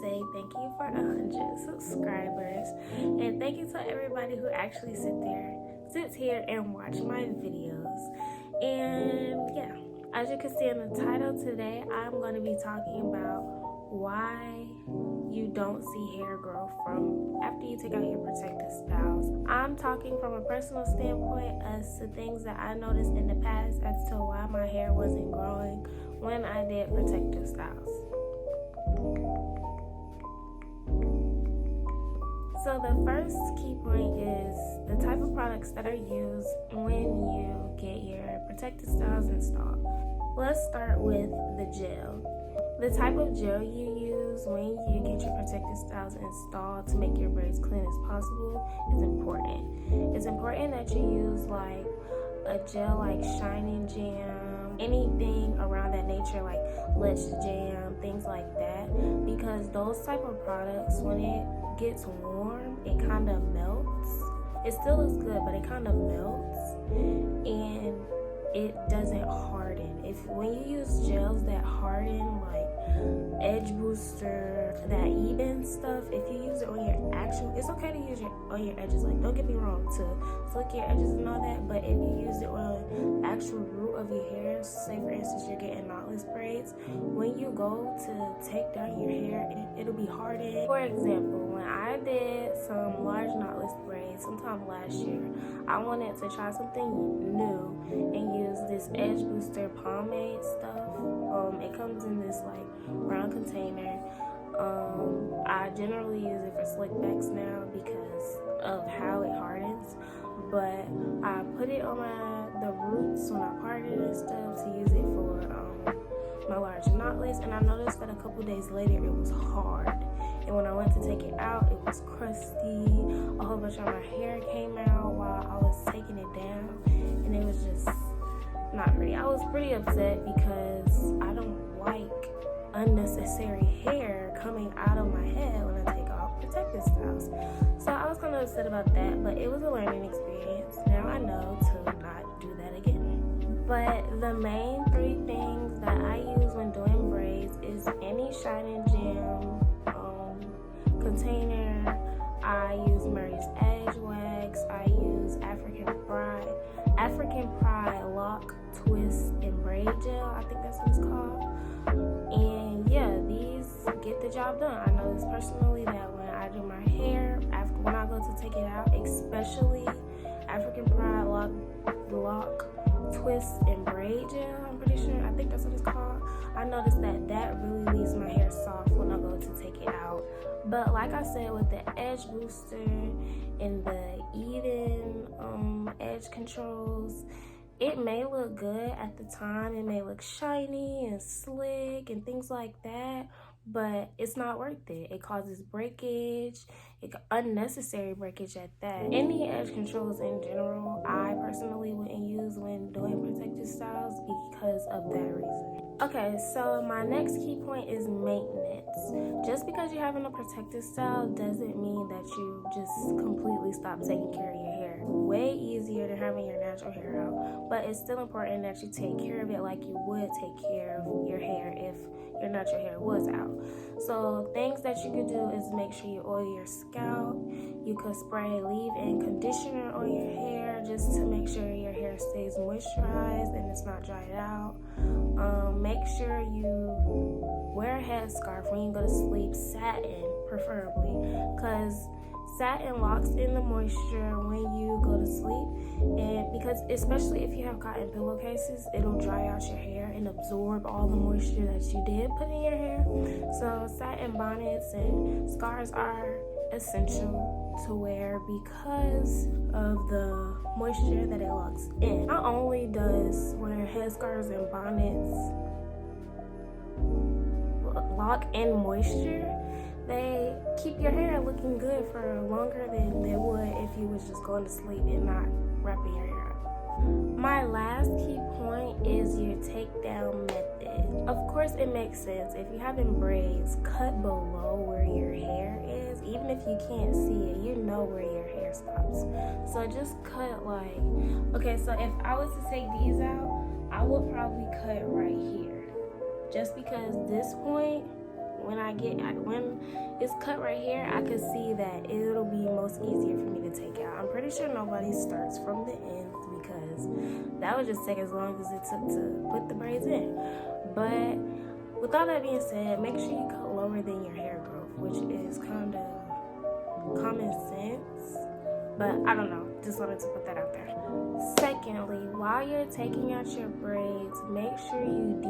say thank you for 100 subscribers, and thank you to everybody who actually sits here and watch my videos. And yeah, as you can see in the title, today I'm going to be talking about why you don't see hair growth from after you take out your protective styles. I'm talking from a personal standpoint as to things that I noticed in the past as to why my hair wasn't growing when I did protective styles. So the first key point is the type of products that are used when you get your protective styles installed. Let's start with the gel. The type of gel you use when you get your protective styles installed to make your braids clean as possible is important. It's important that you use like a gel like Shining Jam, anything around that nature like Let's Jam, things like that, because those type of products, when it gets warm, it kind of melts. It still looks good, but it kind of melts and it doesn't harden. When you use gels that harden, like Edge Booster, that even stuff, if you use it on your actual, it's okay to use it on your edges, like don't get me wrong, to flick your edges and all that, but if you use it on the actual root of your hair, say for instance you're getting knotless braids, when you go to take down your hair, it'll be hardened. For example, when I did some large knotless braids sometime last year, I wanted to try something new and use this Edge Booster pomade stuff. It comes in this like brown container. I generally use it for slick backs now because of how it hardens, but I put it on the roots when I parted and stuff to use it for my large knotless, and I noticed that a couple days later it was hard, and when I went to take it out, it was crusty. A whole bunch of my hair came out while I was taking it down, and it was just not pretty. I was pretty upset because I don't like unnecessary hair coming out of my head when I take off protective styles. So I was kind of upset about that, but it was a learning experience. Now I know to not do that again. But the main three things that I use when doing braids is any Shining Jam container. I use Murray's Edge Wax. I use African Pride Lock, Twist, and Braid Gel. I think that's what it's called. And yeah, these get the job done. I know this personally that when I do my hair, when I go to take it out, especially African Pride Lock, Twist, and Braid Gel, I'm pretty sure, I think that's what it's called. I noticed that really leaves my hair soft when I go to take it out. But like I said, with the Edge Booster and the even edge controls, it may look good at the time. It may look shiny and slick and things like that, but it's not worth it. It causes breakage, unnecessary breakage at that. Any edge controls in general, I personally wouldn't use when doing protective styles because of that reason. Okay, so my next key point is maintenance. Just because you're having a protective style doesn't mean that you just completely stop taking care of your hair. Way easier than having your natural hair out, but it's still important that you take care of it like you would take care of your hair if your natural hair was out. So things that you could do is make sure you oil your scalp. You could spray leave-in conditioner on your hair just to make sure your hair stays moisturized and it's not dried out. Make sure you wear a headscarf when you go to sleep, satin preferably, because satin locks in the moisture when you go to sleep, and because especially if you have cotton pillowcases, it'll dry out your hair and absorb all the moisture that you did put in your hair. So satin bonnets and scarves are essential to wear because of the moisture that it locks in. Not only does wearing headscarves and bonnets lock in moisture, they keep your hair looking good for longer than they would if you was just going to sleep and not wrapping your hair up. My last key point is your takedown method. Of course, it makes sense. If you're having braids, cut below where your hair is. Even if you can't see it, you know where your hair stops. So just cut like, okay, so if I was to take these out, I would probably cut right here. Just because this point, when it's cut right here, I can see that it'll be most easier for me to take out. I'm pretty sure nobody starts from the ends because that would just take as long as it took to put the braids in. But with all that being said, make sure you cut lower than your hair growth, which is kind of common sense, but I don't know, just wanted to put that out there. Secondly, while you're taking out your braids, make sure you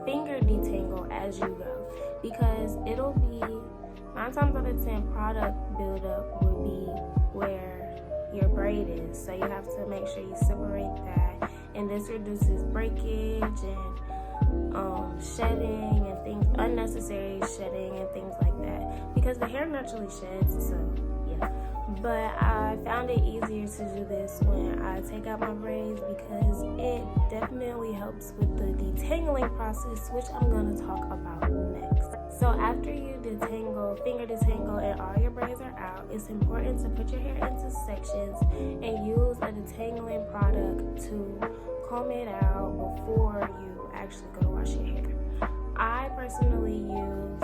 finger detangle as you go, because it'll be 9 times out of 10 product buildup will be where your braid is, so you have to make sure you separate that, and this reduces breakage and shedding and things, unnecessary shedding and things like that, because the hair naturally sheds. So yeah, but I found it easier to do this when I take out my braids because it definitely helps with the detangling process, which I'm going to talk about next. So after you finger detangle, and all your braids are out, it's important to put your hair into sections and use a detangling product to comb it out before you actually go to wash your hair. I personally use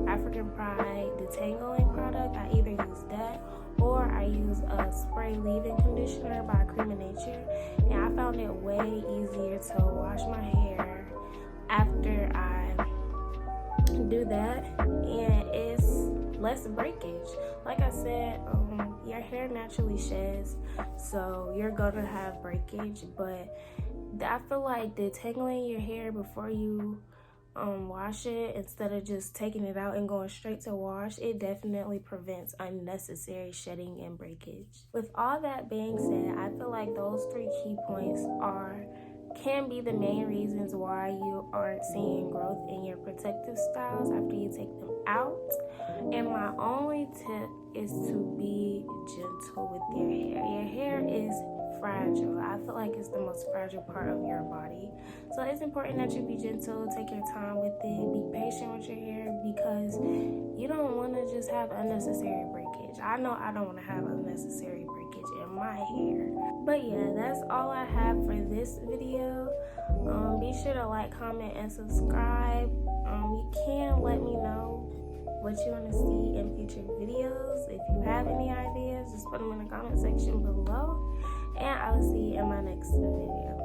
African Pride detangling product. I either use that or I use a spray leave-in conditioner by Cream of Nature, and I found it way easier to wash my hair after I do that, and it's less breakage. Like I said, your hair naturally sheds, so you're gonna have breakage, but I feel like detangling your hair before you wash it, instead of just taking it out and going straight to wash, it definitely prevents unnecessary shedding and breakage. With all that being said, I feel like those 3 key points can be the main reasons why you aren't seeing growth in your protective styles after you take them out. And my only tip is to be gentle with your hair. Your hair is fragile. I feel like it's the most fragile part of your body. So it's important that you be gentle, take your time with it, be patient with your hair, because you don't want to just have unnecessary breakage. I know I don't want to have unnecessary breakage in my hair. But yeah, that's all I have for this video. Be sure to like, comment, and subscribe. You can let me know what you want to see in future videos. If you have any ideas, just put them in the comment section below, and I'll see you in my next video.